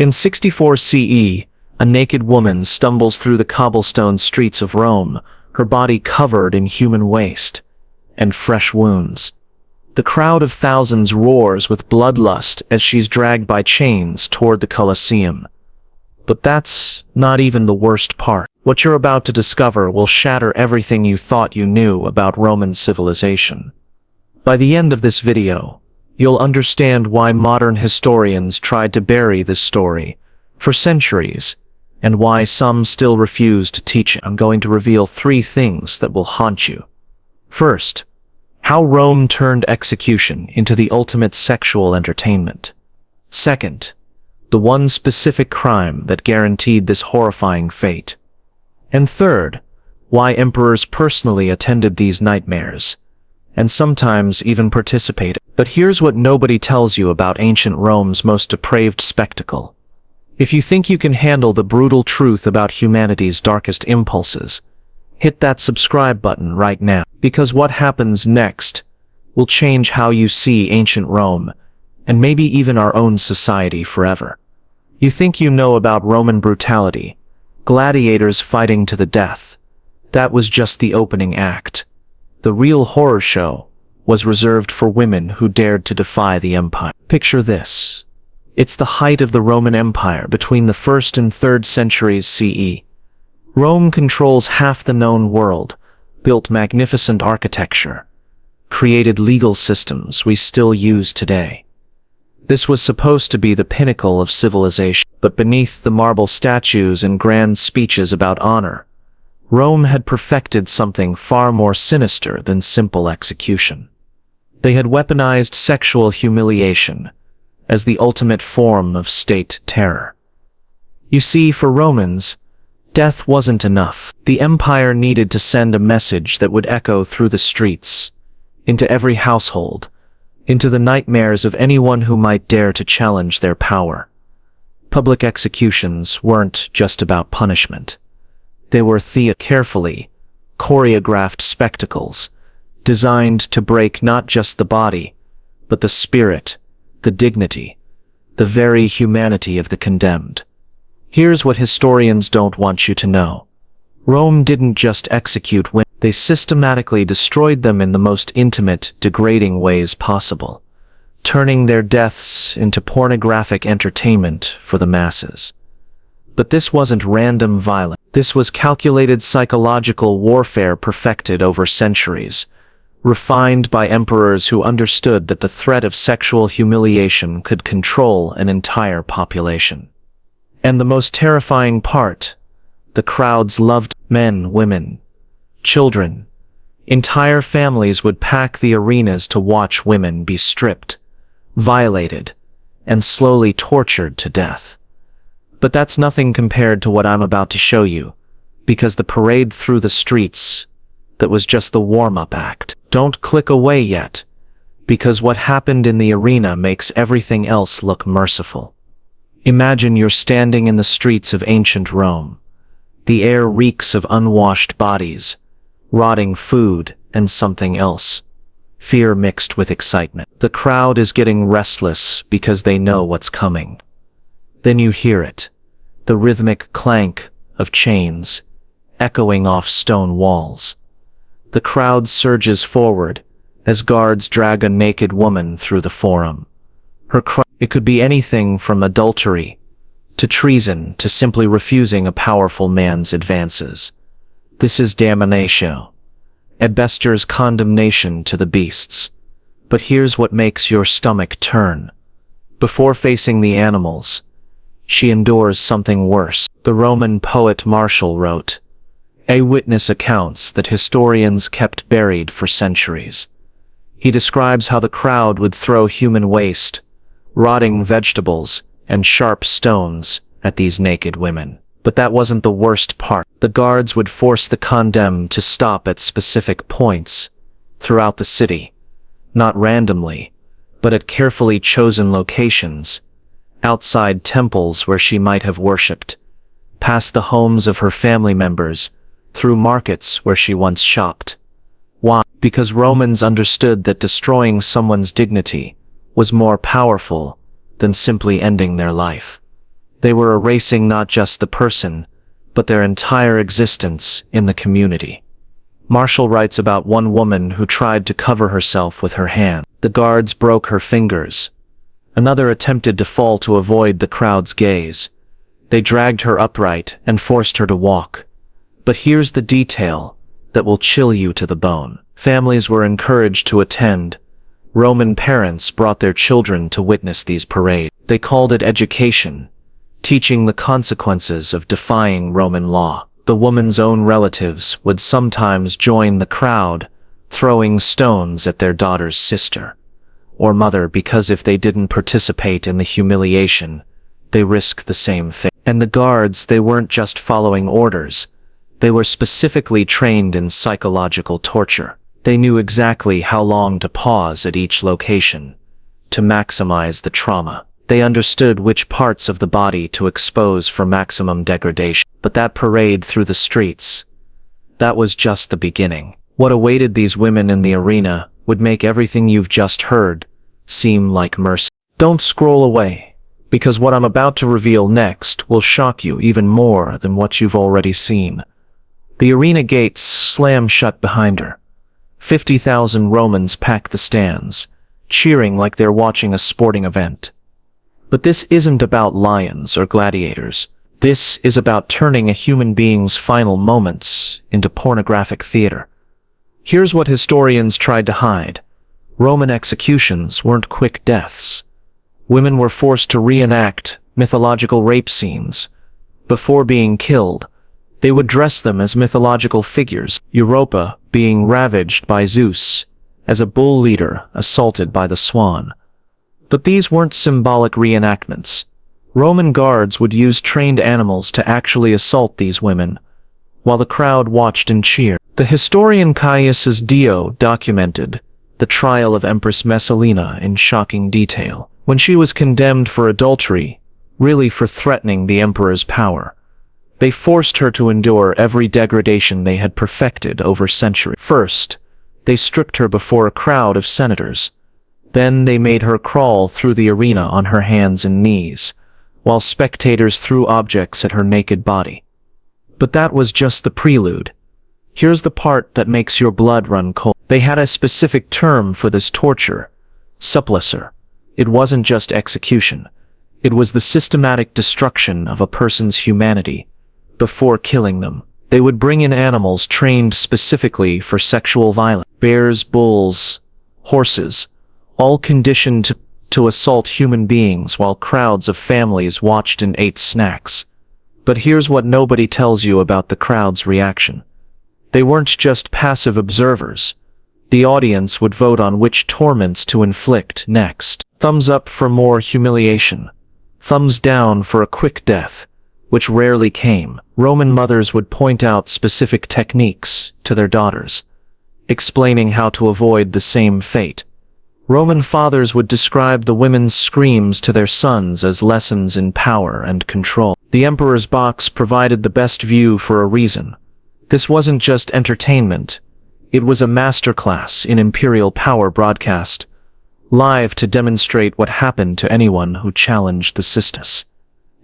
In 64 CE, a naked woman stumbles through the cobblestone streets of Rome, her body covered in human waste and fresh wounds. The crowd of thousands roars with bloodlust as she's dragged by chains toward the Colosseum. But that's not even the worst part. What you're about to discover will shatter everything you thought you knew about Roman civilization. By the end of this video, you'll understand why modern historians tried to bury this story for centuries, and why some still refuse to teach it. I'm going to reveal 3 things that will haunt you. First, how Rome turned execution into the ultimate sexual entertainment. Second, the one specific crime that guaranteed this horrifying fate. And third, why emperors personally attended these nightmares, and sometimes even participated. But here's what nobody tells you about ancient Rome's most depraved spectacle. If you think you can handle the brutal truth about humanity's darkest impulses, hit that subscribe button right now, because what happens next will change how you see ancient Rome, and maybe even our own society forever. You think you know about Roman brutality, gladiators fighting to the death. That was just the opening act. The real horror show was reserved for women who dared to defy the empire. Picture this. It's the height of the Roman Empire between the 1st and 3rd centuries CE. Rome controls half the known world, built magnificent architecture, created legal systems we still use today. This was supposed to be the pinnacle of civilization, but beneath the marble statues and grand speeches about honor, Rome had perfected something far more sinister than simple execution. They had weaponized sexual humiliation as the ultimate form of state terror. You see, for Romans, death wasn't enough. The empire needed to send a message that would echo through the streets, into every household, into the nightmares of anyone who might dare to challenge their power. Public executions weren't just about punishment. They were carefully choreographed spectacles, designed to break not just the body, but the spirit, the dignity, the very humanity of the condemned. Here's what historians don't want you to know. Rome didn't just execute women, they systematically destroyed them in the most intimate, degrading ways possible, turning their deaths into pornographic entertainment for the masses. But this wasn't random violence. This was calculated psychological warfare perfected over centuries, refined by emperors who understood that the threat of sexual humiliation could control an entire population. And the most terrifying part, the crowds loved men, women, children. Entire families would pack the arenas to watch women be stripped, violated, and slowly tortured to death. But that's nothing compared to what I'm about to show you, because the parade through the streets, that was just the warm-up act. Don't click away yet, because what happened in the arena makes everything else look merciful. Imagine you're standing in the streets of ancient Rome. The air reeks of unwashed bodies, rotting food, and something else. Fear mixed with excitement. The crowd is getting restless because they know what's coming. Then you hear it, the rhythmic clank of chains, echoing off stone walls. The crowd surges forward as guards drag a naked woman through the forum. It could be anything from adultery to treason to simply refusing a powerful man's advances. This is damnatio, Adbester's condemnation to the beasts. But here's what makes your stomach turn. Before facing the animals, she endures something worse. The Roman poet Martial wrote, "Eyewitness accounts that historians kept buried for centuries." He describes how the crowd would throw human waste, rotting vegetables, and sharp stones at these naked women. But that wasn't the worst part. The guards would force the condemned to stop at specific points throughout the city, not randomly, but at carefully chosen locations, outside temples where she might have worshipped, past the homes of her family members, through markets where she once shopped. Why? Because Romans understood that destroying someone's dignity was more powerful than simply ending their life. They were erasing not just the person, but their entire existence in the community. Marshall writes about one woman who tried to cover herself with her hand. The guards broke her fingers. Another attempted to fall to avoid the crowd's gaze. They dragged her upright and forced her to walk. But here's the detail that will chill you to the bone. Families were encouraged to attend. Roman parents brought their children to witness these parades. They called it education, teaching the consequences of defying Roman law. The woman's own relatives would sometimes join the crowd, throwing stones at their daughter's sister or mother, because if they didn't participate in the humiliation, they risked the same fate. And the guards, they weren't just following orders. They were specifically trained in psychological torture. They knew exactly how long to pause at each location to maximize the trauma. They understood which parts of the body to expose for maximum degradation. But that parade through the streets, that was just the beginning. What awaited these women in the arena would make everything you've just heard seem like mercy. Don't scroll away, because what I'm about to reveal next will shock you even more than what you've already seen. The arena gates slam shut behind her. 50,000 Romans pack the stands, cheering like they're watching a sporting event. But this isn't about lions or gladiators. This is about turning a human being's final moments into pornographic theater. Here's what historians tried to hide. Roman executions weren't quick deaths. Women were forced to reenact mythological rape scenes. Before being killed, they would dress them as mythological figures. Europa being ravaged by Zeus, as a bull leader assaulted by the swan. But these weren't symbolic reenactments. Roman guards would use trained animals to actually assault these women, while the crowd watched and cheered. The historian Caius Dio documented the trial of Empress Messalina in shocking detail. When she was condemned for adultery, really for threatening the emperor's power, they forced her to endure every degradation they had perfected over centuries. First, they stripped her before a crowd of senators. Then they made her crawl through the arena on her hands and knees, while spectators threw objects at her naked body. But that was just the prelude. Here's the part that makes your blood run cold. They had a specific term for this torture: supplesser. It wasn't just execution. It was the systematic destruction of a person's humanity. Before killing them, they would bring in animals trained specifically for sexual violence. Bears, bulls, horses, all conditioned to assault human beings while crowds of families watched and ate snacks. But here's what nobody tells you about the crowd's reaction. They weren't just passive observers. The audience would vote on which torments to inflict next. Thumbs up for more humiliation. Thumbs down for a quick death, which rarely came. Roman mothers would point out specific techniques to their daughters, explaining how to avoid the same fate. Roman fathers would describe the women's screams to their sons as lessons in power and control. The emperor's box provided the best view for a reason. This wasn't just entertainment. It was a masterclass in imperial power broadcast, live to demonstrate what happened to anyone who challenged the system.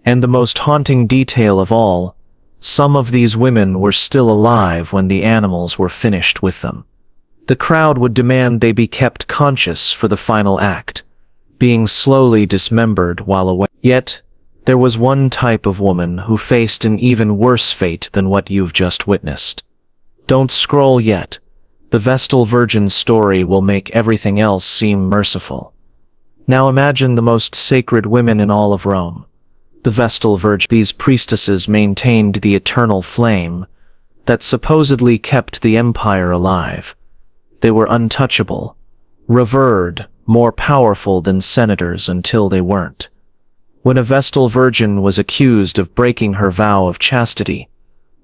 And the most haunting detail of all, some of these women were still alive when the animals were finished with them. The crowd would demand they be kept conscious for the final act, being slowly dismembered while awake. Yet, there was one type of woman who faced an even worse fate than what you've just witnessed. Don't scroll yet. The Vestal Virgins story will make everything else seem merciful. Now imagine the most sacred women in all of Rome. The Vestal Virgins. These priestesses maintained the eternal flame that supposedly kept the empire alive. They were untouchable, revered, more powerful than senators until they weren't. When a Vestal Virgin was accused of breaking her vow of chastity,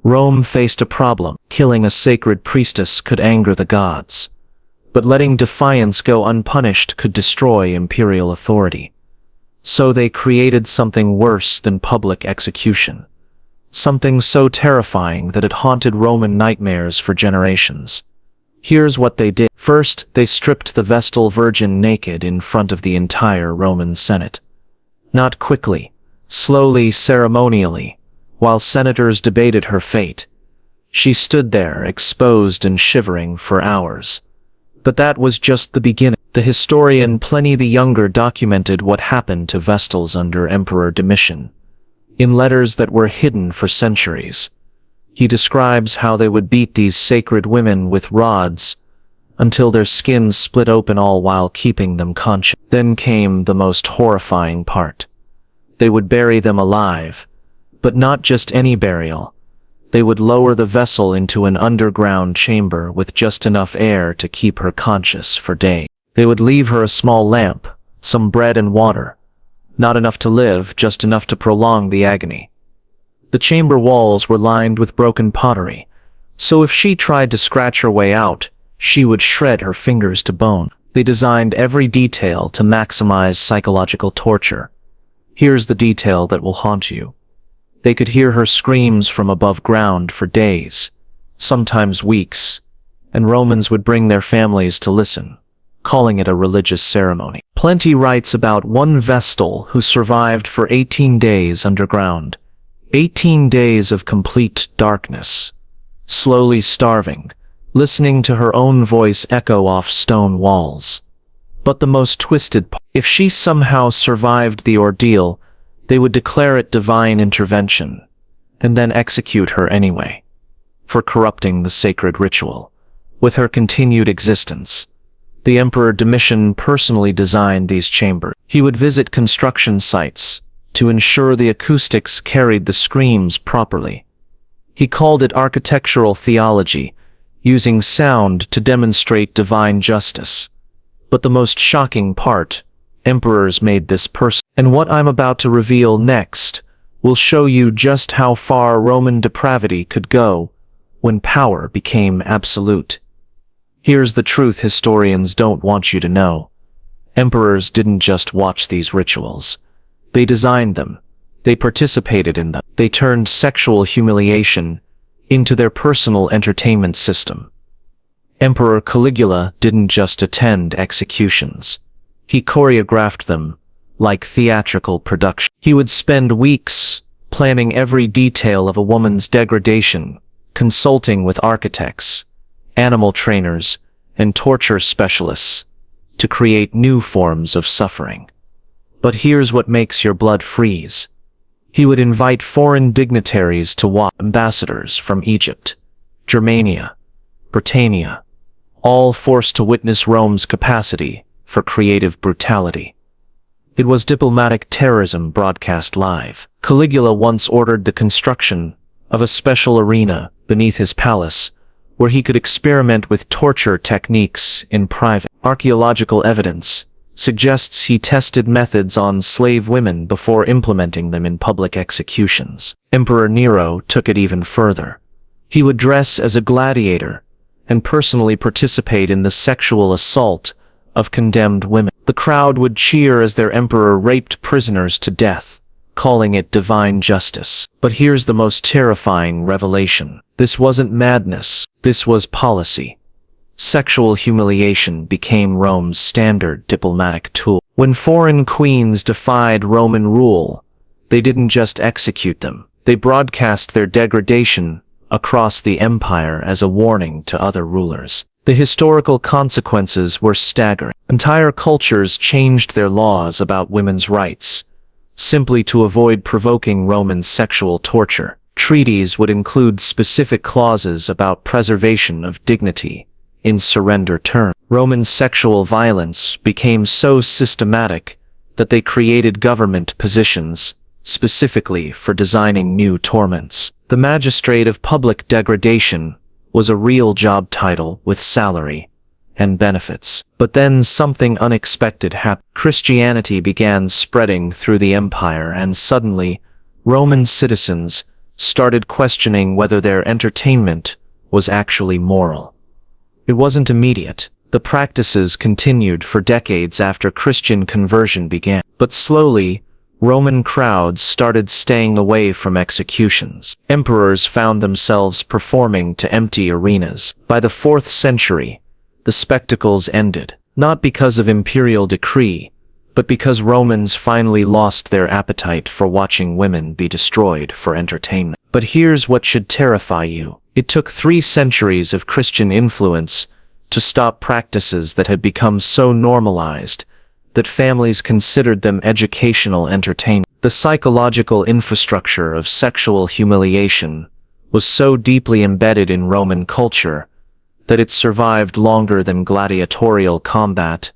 Rome faced a problem. Killing a sacred priestess could anger the gods, but letting defiance go unpunished could destroy imperial authority. So they created something worse than public execution. Something so terrifying that it haunted Roman nightmares for generations. Here's what they did. First, they stripped the Vestal Virgin naked in front of the entire Roman Senate. Not quickly, slowly, ceremonially, while senators debated her fate. She stood there, exposed and shivering for hours. But that was just the beginning. The historian Pliny the Younger documented what happened to Vestals under Emperor Domitian, in letters that were hidden for centuries. He describes how they would beat these sacred women with rods until their skins split open, all while keeping them conscious. Then came the most horrifying part. They would bury them alive, but not just any burial. They would lower the vessel into an underground chamber with just enough air to keep her conscious for days. They would leave her a small lamp, some bread and water. Not enough to live, just enough to prolong the agony. The chamber walls were lined with broken pottery, so if she tried to scratch her way out, she would shred her fingers to bone. They designed every detail to maximize psychological torture. Here's the detail that will haunt you. They could hear her screams from above ground for days, sometimes weeks, and Romans would bring their families to listen, calling it a religious ceremony. Plenty writes about one Vestal who survived for 18 days underground. 18 days of complete darkness, slowly starving, listening to her own voice echo off stone walls. But the most twisted part, if she somehow survived the ordeal, they would declare it divine intervention, and then execute her anyway, for corrupting the sacred ritual. With her continued existence, the Emperor Domitian personally designed these chambers. He would visit construction sites to ensure the acoustics carried the screams properly. He called it architectural theology, using sound to demonstrate divine justice. But the most shocking part, emperors made this personal. And what I'm about to reveal next will show you just how far Roman depravity could go when power became absolute. Here's the truth historians don't want you to know. Emperors didn't just watch these rituals. They designed them. They participated in them. They turned sexual humiliation into their personal entertainment system. Emperor Caligula didn't just attend executions. He choreographed them like theatrical production. He would spend weeks planning every detail of a woman's degradation, consulting with architects, animal trainers, and torture specialists to create new forms of suffering. But here's what makes your blood freeze. He would invite foreign dignitaries to watch, ambassadors from Egypt, Germania, Britannia, all forced to witness Rome's capacity for creative brutality. It was diplomatic terrorism broadcast live. Caligula once ordered the construction of a special arena beneath his palace, where he could experiment with torture techniques in private. Archaeological evidence suggests he tested methods on slave women before implementing them in public executions. Emperor Nero took it even further. He would dress as a gladiator and personally participate in the sexual assault of condemned women. The crowd would cheer as their emperor raped prisoners to death, calling it divine justice. But here's the most terrifying revelation. This wasn't madness, this was policy. Sexual humiliation became Rome's standard diplomatic tool. When foreign queens defied Roman rule, they didn't just execute them. They broadcast their degradation across the empire as a warning to other rulers. The historical consequences were staggering. Entire cultures changed their laws about women's rights, simply to avoid provoking Roman sexual torture. Treaties would include specific clauses about preservation of dignity in surrender terms. Roman sexual violence became so systematic that they created government positions specifically for designing new torments. The magistrate of public degradation was a real job title with salary and benefits. But then something unexpected happened. Christianity began spreading through the empire, and suddenly Roman citizens started questioning whether their entertainment was actually moral. It wasn't immediate. The practices continued for decades after Christian conversion began. But slowly, Roman crowds started staying away from executions. Emperors found themselves performing to empty arenas. By the 4th century, the spectacles ended, not because of imperial decree, but because Romans finally lost their appetite for watching women be destroyed for entertainment. But here's what should terrify you. It took 3 centuries of Christian influence to stop practices that had become so normalized that families considered them educational entertainment. The psychological infrastructure of sexual humiliation was so deeply embedded in Roman culture that it survived longer than gladiatorial combat,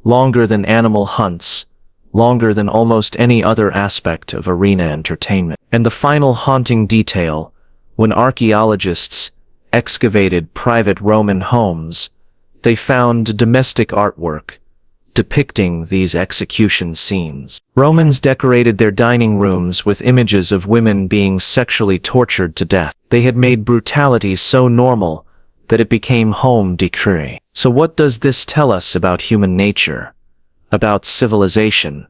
longer than animal hunts, longer than almost any other aspect of arena entertainment. And the final haunting detail, when archaeologists excavated private Roman homes, they found domestic artwork depicting these execution scenes. Romans decorated their dining rooms with images of women being sexually tortured to death. They had made brutality so normal that it became home decree. So what does this tell us about human nature, about civilization,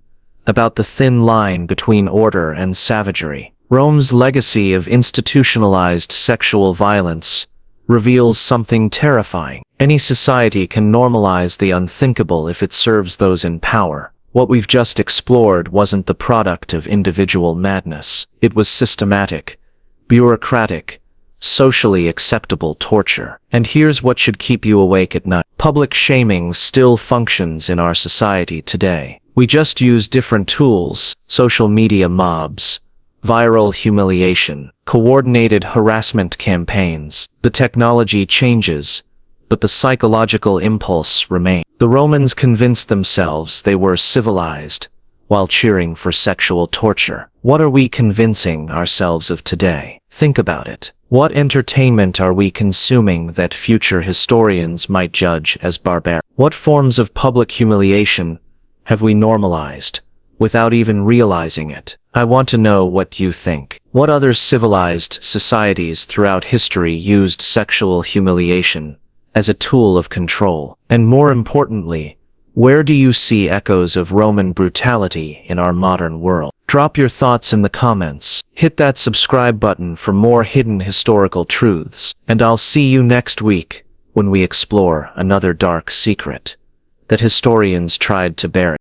about the thin line between order and savagery? Rome's legacy of institutionalized sexual violence reveals something terrifying. Any society can normalize the unthinkable if it serves those in power. What we've just explored wasn't the product of individual madness. It was systematic, bureaucratic, socially acceptable torture. And here's what should keep you awake at night. Public shaming still functions in our society today. We just use different tools: social media mobs, viral humiliation, coordinated harassment campaigns. The technology changes, but the psychological impulse remains. The Romans convinced themselves they were civilized while cheering for sexual torture. What are we convincing ourselves of today? Think about it. What entertainment are we consuming that future historians might judge as barbaric? What forms of public humiliation have we normalized without even realizing it? I want to know what you think. What other civilized societies throughout history used sexual humiliation as a tool of control? And more importantly, where do you see echoes of Roman brutality in our modern world? Drop your thoughts in the comments. Hit that subscribe button for more hidden historical truths. And I'll see you next week when we explore another dark secret that historians tried to bury.